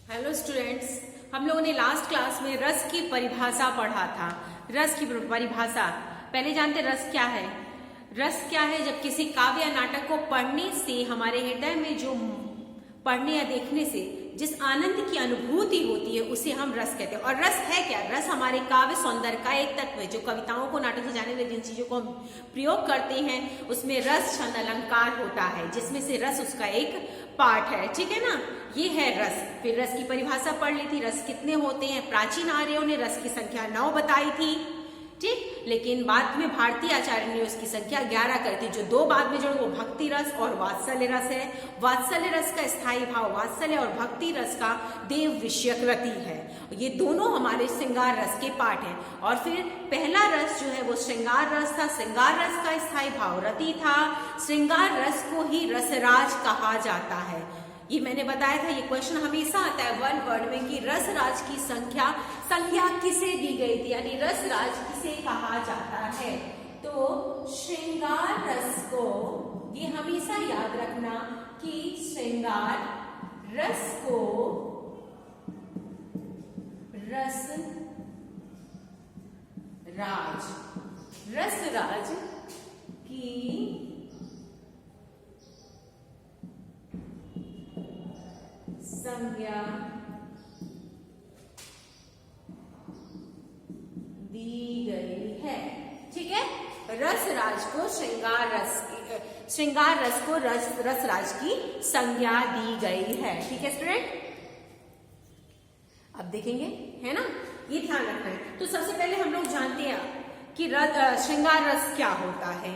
Hello students, हम लोगों ने लास्ट क्लास में रस की परिभाषा पढ़ा था। रस की परिभाषा पहले जानते रस क्या है? रस क्या है? जब किसी काव्य या नाटक को पढ़ने से हमारे हृदय में जो पढ़ने या देखने से जिस आनंद की अनुभूति होती है उसे हम रस कहते हैं। और रस है क्या? रस हमारे काव्य सौंदर्य का एक तत्व है। जो कविताओं को नाटक सजाने में जिन चीजों को हम प्रयोग करते हैं उसमें रस छंद अलंकार होता है, जिसमें से रस उसका एक पार्ट है। ठीक है ना? ये है रस। फिर रस की परिभाषा पढ़ ली थी। रस कितने होते हैं? प्राचीन आर्यों ने रस की संख्या 9 बताई थी, ठीक, लेकिन बाद में भारतीय आचार्य ने उसकी संख्या 11 कर दी। जो दो बाद में जोड़े वो भक्ति रस और वात्सल्य रस है। वात्सल्य रस का स्थायी भाव वात्सल्य और भक्ति रस का देव विषयक रति है। ये दोनों हमारे श्रृंगार रस के पार्ट हैं। और फिर पहला रस जो है वो श्रृंगार रस था। श्रृंगार रस का स्थायी भाव रति था। श्रृंगार रस को ही रसराज कहा जाता है। ये मैंने बताया था, ये क्वेश्चन हमेशा आता है वन वर्ड में कि रसराज की संख्या किसे दी गई थी, यानी रसराज किसे कहा जाता है। तो श्रृंगार रस को ये हमेशा याद रखना कि श्रृंगार रस को रसराज की संज्ञा दी गई है। ठीक है, रसराज को श्रृंगार रस को रसराज की संज्ञा दी गई है। ठीक है स्टूडेंट, अब देखेंगे, है ना? ये ध्यान रखना है। तो सबसे पहले हम लोग जानते हैं कि श्रृंगार रस क्या होता है।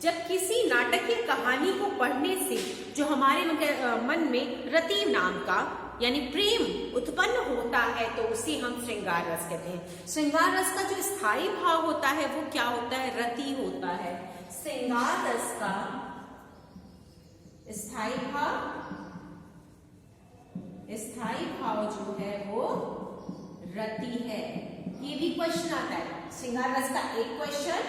जब किसी नाटक की कहानी को पढ़ने से जो हमारे मन में रति नाम का यानी प्रेम उत्पन्न होता है तो उसे हम श्रृंगार रस कहते हैं। श्रृंगार रस का जो स्थायी भाव होता है वो क्या होता है? रति होता है। श्रृंगार रस का स्थायी भाव जो है वो रति है। ये भी क्वेश्चन आता है। श्रृंगार रस का एक क्वेश्चन,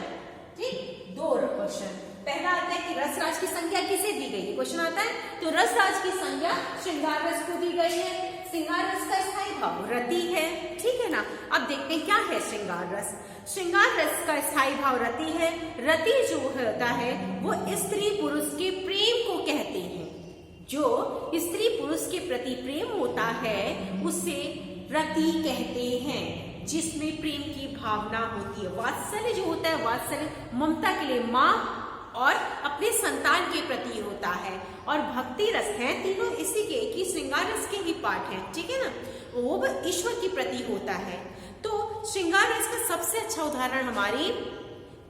ठीक, दो क्वेश्चन। पहला आता है कि रसराज की संज्ञा किसे दी गई है, क्वेश्चन आता है। तो रसराज की संज्ञा श्रृंगार रस को दी गई है। श्रृंगार रस का स्थायी भाव रति है। ठीक है ना? अब देखते हैं क्या है श्रृंगार रस। श्रृंगार रस का स्थायी भाव रति है। रति जो होता है वो स्त्री पुरुष के प्रेम को कहते हैं। जो स्त्री पुरुष के प्रति प्रेम होता है उसे रति कहते हैं, जिसमें प्रेम की भावना होती है। वात्सल्य जो होता है, वात्सल्य ममता के लिए, माँ और अपने संतान के प्रति होता है। और भक्ति रस है, तीनों इसी के एक ही श्रृंगार रस के ही पार्ट हैं। ठीक है ना? वो ईश्वर के प्रति होता है। तो श्रृंगार रस का सबसे अच्छा उदाहरण हमारी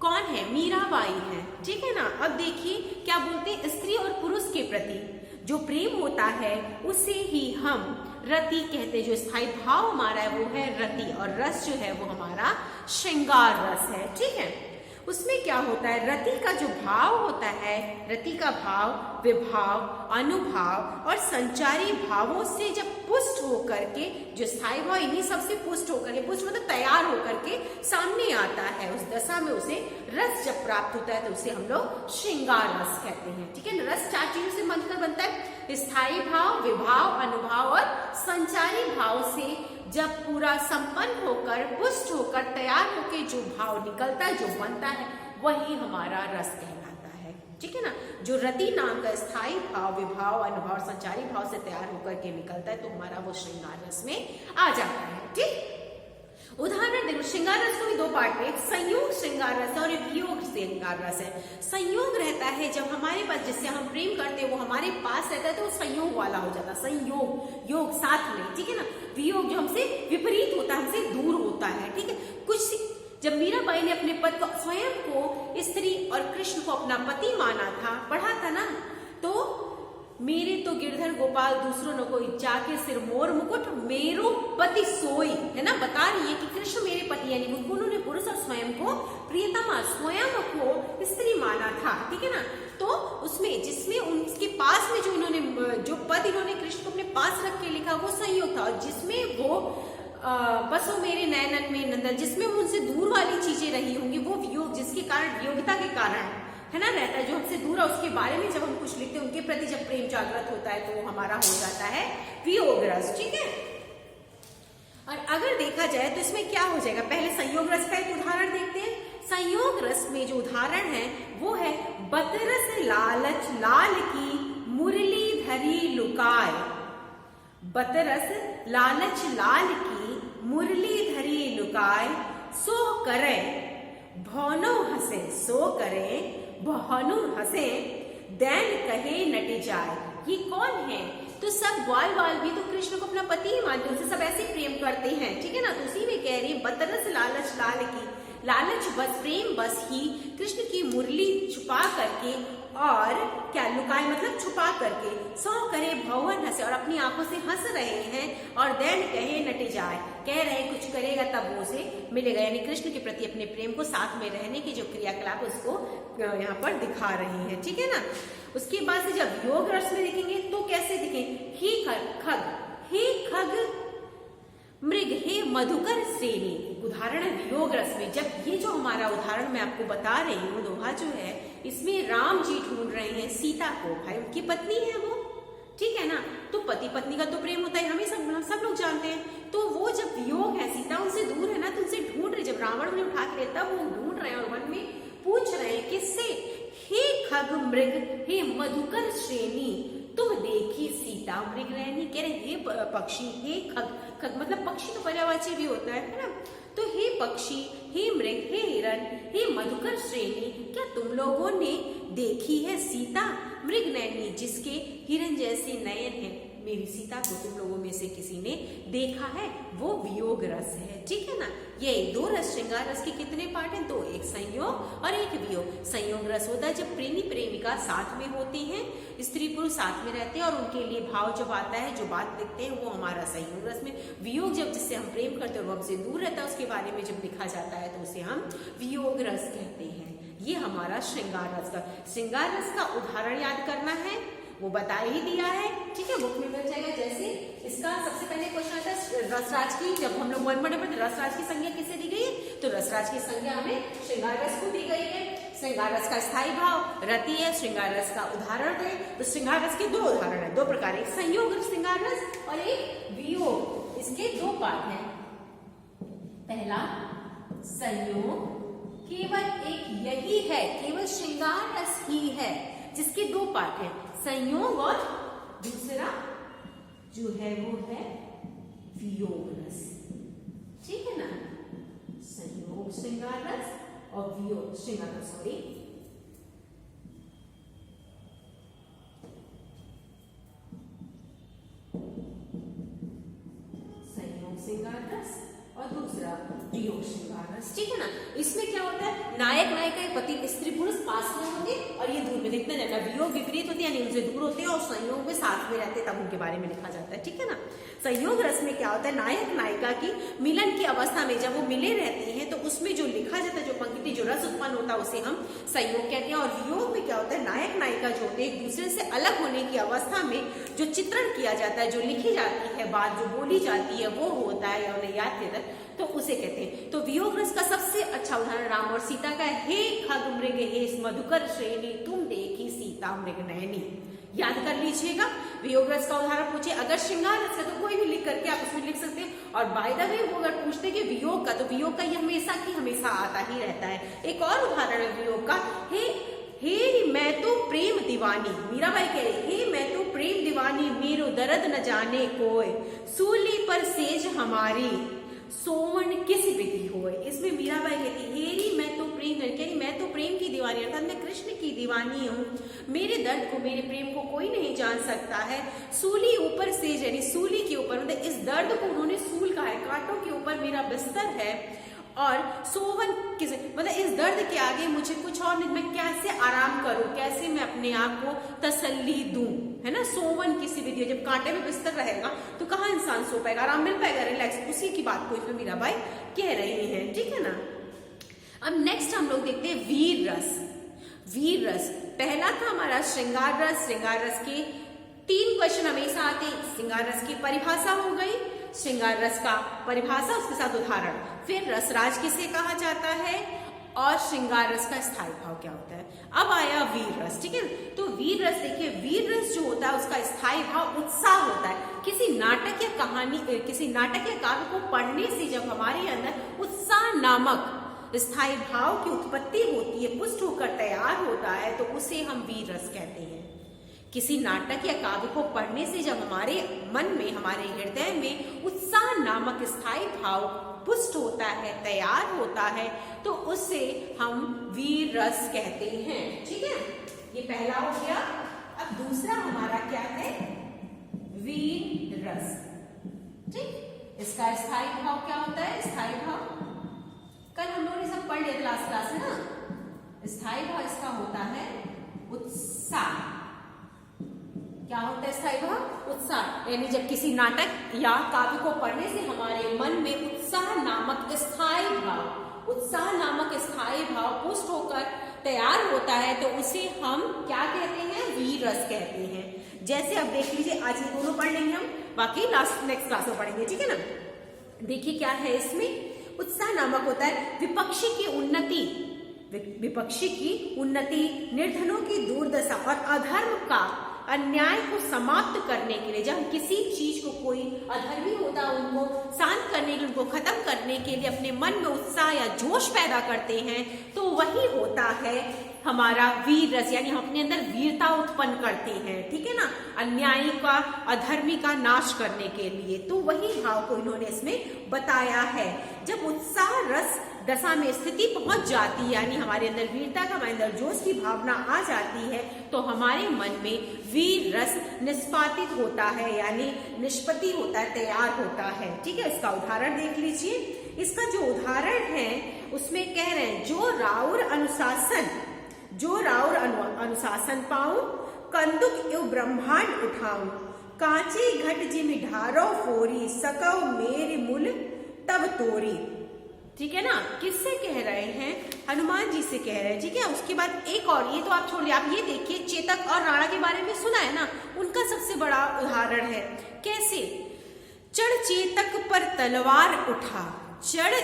कौन है? मीराबाई है। ठीक है ना? अब देखिए क्या बोलते हैं, स्त्री और पुरुष के प्रति जो प्रेम होता है उसे ही हम रति कहते हैं। जो स्थायी भाव हमारा है वो है रति और रस जो है वो हमारा श्रृंगार रस है। ठीक है? उसमें क्या होता है? रति का जो भाव होता है, रति का भाव विभाव, अनुभाव और संचारी भावों से जब पुष्ट होकर के, जो स्थायी भाव इन्हीं सबसे पुष्ट होकर के, पुष्ट मतलब तैयार होकर के सामने आता है, उस दशा में उसे रस जब प्राप्त होता है तो उसे हम लोग श्रृंगार रस कहते हैं। ठीक है ना? रस 4 चीजों से बनकर बनता है। स्थायी भाव, विभाव, अनुभाव और संचारी भाव से जब पूरा संपन्न होकर पुष्ट होकर तैयार होकर जो भाव निकलता है, जो बनता है, वही हमारा रस कहलाता है। ठीक है ना? जो रति नाम का स्थायी भाव, विभाव, अनुभाव, संचारी भाव से तैयार होकर के निकलता है तो हमारा वो श्रृंगार रस में आ जाता है। ठीक, उदाहरण देखो, श्रृंगार रस को भी दो पार्ट में, एक संयोग श्रृंगार रस और एक वियोग श्रृंगार रस है। संयोग रहता है जब हमारे पास जिससे हम प्रेम करते हैं वो हमारे पास रहता है तो वो संयोग वाला हो जाता है। संयोग, योग साथ में। ठीक है ना? वियोग जो हमसे विपरीत होता है, हमसे दूर होता है। ठीक है? कुछ जब मीराबाई ने अपने पति को, स्वयं को स्त्री और कृष्ण को अपना पति माना था, पढ़ा था ना, तो मेरे तो गिरधर गोपाल दूसरों न कोई, जाके सिर मोर मुकुट मेरो पति सोई, है ना? बता रही है कि कृष्ण मेरे पति, यानी उन्होंने पुरुष और स्वयं को प्रियतमा, स्वयं को स्त्री माना था। ठीक है ना? तो उसमें जिसमें उनके पास में जो इन्होंने जो पद इन्होंने कृष्ण को अपने पास रख के लिखा वो संयोग था। और जिसमें वो बसो मेरे नयनन में नंदन, जिसमें उनसे दूर वाली चीजें रही होंगी वो वियोग, जिसके कारण, वियोगिता के कारण है ना रहता है, जो हमसे दूर है उसके बारे में जब हम कुछ लिखते हैं, उनके प्रति जब प्रेम जागृत होता है तो वो हमारा हो जाता है वियोग रस। ठीक है? देखा जाए तो इसमें क्या हो जाएगा, पहले संयोग रस का एक उदाहरण देखते हैं। संयोग रस में जो उदाहरण है वो है बतरस लालच लाल की मुरली धरी लुकाय। बतरस लालच लाल की मुरली धरी लुकाय, सो करे भौनो हंसे, सो करे भौनो हंसे, दैन कहे नटी जाए। ये कौन है? तो सब ग्वाल वाल भी तो कृष्ण को अपना पति ही मानते हैं, उनसे सब ऐसे प्रेम करते हैं, ठीक है ना। तो उसी में कह रही है बतरस लालच लाल की, लालच बस प्रेम बस ही कृष्ण की मुरली छुपा करके और क्या लुकाए मतलब छुपा करके, सौ करे भवन हंसे और अपनी आंखों से हंस रहे हैं, और दैन कहे नटे जाए, कह रहे कुछ करेगा तब वो उसे मिलेगा। यानी कृष्ण के प्रति अपने प्रेम को, साथ में रहने की जो क्रियाकलाप उसको यहाँ पर दिखा रही है, ठीक है ना। उसके बाद से जब योग रस में देखेंगे तो कैसे दिखेंगे, ही खग, हे खग मृग, हे मधुकर श्रेणी। उदाहरण है वियोग रस में। जब ये जो हमारा उदाहरण मैं आपको बता रही हूँ, दोहा जो है, इसमें राम जी ढूंढ रहे हैं सीता को, भाई उनकी पत्नी है वो, ठीक है ना। तो पति पत्नी का तो प्रेम होता है, हमें सब लोग जानते हैं। तो वो जब वियोग है, सीता उनसे दूर है ना, तो उनसे ढूंढ रहे, जब रावण उन्हें उठा के लेता वो ढूंढ रहे हैं और वन में पूछ रहे हैं किससे, हे खग मृग, हे मधुकर श्रेणी, तुम देखी सीता मृग रहनी। कह रहे हे पक्षी, हे खग, खग मतलब पक्षी तो पर्यायवाची भी होता है ना। तो हे पक्षी, हे मृग, हे हिरण, हे मधुकर श्रेणी, क्या तुम लोगों ने देखी है सीता मृग नैनी, जिसके हिरण जैसे नयन है। मेरी सीता को तुम लोगों में से किसी ने देखा है, वो वियोग रस है, ठीक है ना। ये दो रस, श्रृंगार रस के कितने पार्ट हैं? दो, एक संयोग और एक वियोग। संयोग रस होता है जब प्रेमी प्रेमिका साथ में होते हैं, स्त्री पुरुष साथ में रहते हैं और उनके लिए भाव जब आता है, जो बात दिखते हैं, वो हमारा संयोग रस में। वियोग जब जिससे हम प्रेम करते हैं और वो हमसे दूर रहता है, उसके बारे में जब लिखा जाता है तो उसे हम वियोग रस कहते हैं। ये हमारा श्रृंगार रस का, श्रृंगार रस का उदाहरण याद करना है, वो बता ही दिया है, ठीक है, बुक में मिल जाएगा। जैसे इसका सबसे पहले क्वेश्चन आता है रसराज की, जब हम लोग वन बड़े पढ़ते रसराज की संज्ञा किसे दी गई है, तो रसराज की संज्ञा हमें श्रृंगार रस को दी गई है। श्रृंगार रस का स्थायी भाव रति है, श्रृंगार रस का उदाहरण है। तो श्रृंगार रस के दो उदाहरण है, दो प्रकार, एक संयोग श्रृंगार रस और एक वियोग। इसके दो पार्ट हैं। पहला संयोग केवल एक यही है, केवल श्रृंगार रस ही है, जिसके दो पार्ट हैं, संयोग और दूसरा जो है वो है वियोग रस, ठीक है ना। संयोग श्रृंगार रस और वियोग श्रृंगार रस, सॉरी, संयोग श्रृंगार रस और दूसरा वियोग श्रृंगार रस, ठीक है ना। इसमें क्या होता है, नायक नायिका पति स्त्री पुरुष पास में होते और ये दूर में दिखने जाता है। वियोग विपरीत होती है, यानी उनसे दूर होते हैं और संयोग में साथ में रहते, तब उनके बारे में लिखा जाता है, ठीक है ना। संयोग रस में क्या होता है, नायक नायिका की मिलन की अवस्था में जब वो मिले रहते हैं तो उसमें जो लिखा जाता है, जो पंक्ति, जो रस उत्पन्न होता है, उसे हम संयोग कहते हैं। और वियोग में क्या होता है, नायक नायिका जो होते हैं एक दूसरे से अलग होने की अवस्था में जो चित्रण किया जाता है, जो लिखी जाती है बात, जो बोली जाती है, वो होता है या उन्हें याद देता है, तो उसे कहते हैं। तो वियोग रस का सबसे अच्छा उदाहरण राम और सीता का है, हे खग मृग, हे मधुकर श्रेणी, तुम देखी सीता मृग नयनी। याद कर लीजिएगा। वियोग रस का उदाहरण पूछे, अगर श्रृंगार रस का तो कोई भी लिख करके आप उसमें लिख सकते हैं। और बाय द वे वो अगर पूछते कि वियोग का, तो वियोग का ये हमेशा की हमेशा आता ही रहता है। एक और उदाहरण है वियोग का, हे मैं तो प्रेम दीवानी, मीराबाई कह रही, हे मैं तो प्रेम दीवानी, मेरो दर्द न जाने कोय, सूली पर सेज हमारी, सोवन किस विधि होए। इसमें मीराबाई कहती, हेरी मैं तो प्रेम, कह मैं तो प्रेम की दीवानी, अर्थात मैं कृष्ण की दीवानी हूँ, मेरे दर्द को, मेरे प्रेम को कोई नहीं जान सकता है। सूली ऊपर सेज, यानी सूली के ऊपर, मतलब इस दर्द को उन्होंने सूल कहा है, कांटों के ऊपर मेरा बिस्तर है। और सोवन किस, मतलब इस दर्द के आगे मुझे कुछ और नहीं, मैं कैसे आराम करूं, कैसे मैं अपने आप को तसल्ली दूं, है ना। सोवन किसी विधि, जब कांटे में बिस्तर रहेगा तो कहाँ इंसान सो पाएगा, आराम मिल पाएगा, रिलैक्स, उसी की बात को इसमें मीराबाई कह रही है, ठीक है ना। अब नेक्स्ट हम लोग देखते हैं वीर रस। वीर रस पहला था हमारा श्रृंगार रस। श्रृंगार रस के 3 क्वेश्चन हमेशा आते हैं। श्रृंगार रस की परिभाषा हो गई, श्रृंगार रस का परिभाषा, उसके साथ उदाहरण, फिर रसराज किसे कहा जाता है और श्रृंगार रस का स्थायी भाव क्या होता है। अब आया वीर रस, ठीक है। तो वीर रस देखिए, वीर रस जो होता है उसका स्थायी भाव उत्साह होता है। किसी नाटक या कहानी, किसी नाटक या काव्य को पढ़ने से जब हमारे अंदर उत्साह नामक स्थायी भाव की उत्पत्ति होती है, पुष्ट होकर तैयार होता है, तो उसे हम वीर रस कहते हैं। किसी नाटक या काव्य को पढ़ने से जब हमारे मन में, हमारे हृदय में उत्साह नामक स्थायी भाव पुष्ट होता है, तैयार होता है, तो उससे हम वीर रस कहते हैं, ठीक है। ये पहला हो गया। अब दूसरा हमारा क्या है, वीर रस, ठीक। इसका स्थायी भाव क्या होता है, स्थायी भाव कल हम लोगों ने सब पढ़ लिया क्लास में ना। स्थायी भाव इसका होता है उत्साह। क्या होता है स्थायी भाव, उत्साह। यानी जब किसी नाटक या काव्य को पढ़ने से हमारे मन में उत्साह नामक स्थायी भाव पुष्ट होकर तैयार होता है, तो उसे हम क्या कहते हैं, वीर रस कहते हैं। जैसे अब देख लीजिए, आज ये दोनों पढ़ लेंगे हम, बाकी नेक्स्ट क्लास में पढ़ेंगे, ठीक है ना। देखिए क्या है इसमें, उत्साह नामक होता है विपक्षी की उन्नति, निर्धनों की दुर्दशा और अधर्म का अन्याय को समाप्त करने के लिए, जब हम किसी चीज को, कोई अधर्मी होता है उनको शांत करने के लिए, उनको खत्म करने के लिए अपने मन में उत्साह या जोश पैदा करते हैं, तो वही होता है हमारा वीर रस। यानी हम अपने अंदर वीरता उत्पन्न करते हैं, ठीक है ना, अन्यायी का, अधर्मी का नाश करने के लिए। तो वही भाव को इन्होंने इसमें बताया है। जब उत्साह रस दशा में स्थिति पहुंच जाती है, यानी हमारे अंदर वीरता का, हमारे अंदर जोश की भावना आ जाती है, तो हमारे मन में वीर रस निष्पादित होता है, यानी निष्पत्ति होता है, तैयार होता है, ठीक है। इसका उदाहरण देख लीजिए। इसका जो उदाहरण है उसमें कह रहे हैं, जो राउर अनुशासन पाऊं, कंदुक एवं ब्रह्मांड उठाऊं, कांचे घट जिमि ढारो फोरी, सकौ मेरे मूल तब तोरी। ठीक है ना, किससे कह रहे हैं, हनुमान जी से कह रहे हैं, ठीक है। उसके बाद एक और, ये तो आप छोड़िए, आप ये देखिए, चेतक और राणा के बारे में सुना है ना, उनका सबसे बड़ा उदाहरण है। कैसे, चढ़ चेतक पर तलवार उठा, चढ़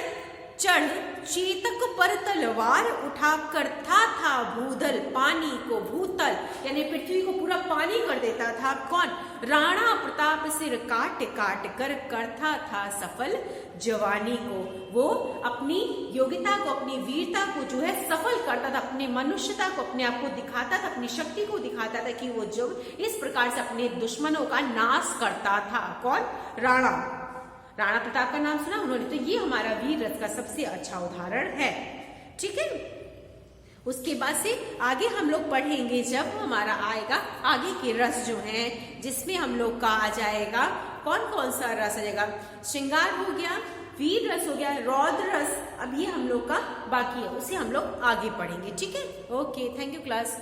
चेतक पर तलवार उठा, करता था भूदल पानी को भूतल, यानी पृथ्वी को पूरा पानी कर देता था। कौन, राणा प्रताप सिर काट काट कर करता था सफल जवानी को। वो अपनी योग्यता को, अपनी वीरता को जो है सफल करता था, अपने मनुष्यता को, अपने आप को दिखाता था, अपनी शक्ति को दिखाता था कि वो जो इस प्रकार से अपने दुश्मनों का नाश करता था। कौन, राणा प्रताप का नाम सुना उन्होंने। तो ये हमारा वीर रस का सबसे अच्छा उदाहरण है, ठीक है। उसके बाद से आगे हम लोग पढ़ेंगे, जब हमारा आएगा आगे के रस जो हैं, जिसमें हम लोग का आ जाएगा कौन कौन सा रस आ जाएगा, श्रृंगार हो गया, वीर रस हो गया, रौद्र रस, अब ये हम लोग का बाकी है, उसे हम लोग आगे पढ़ेंगे, ठीक है। Okay, thank you class.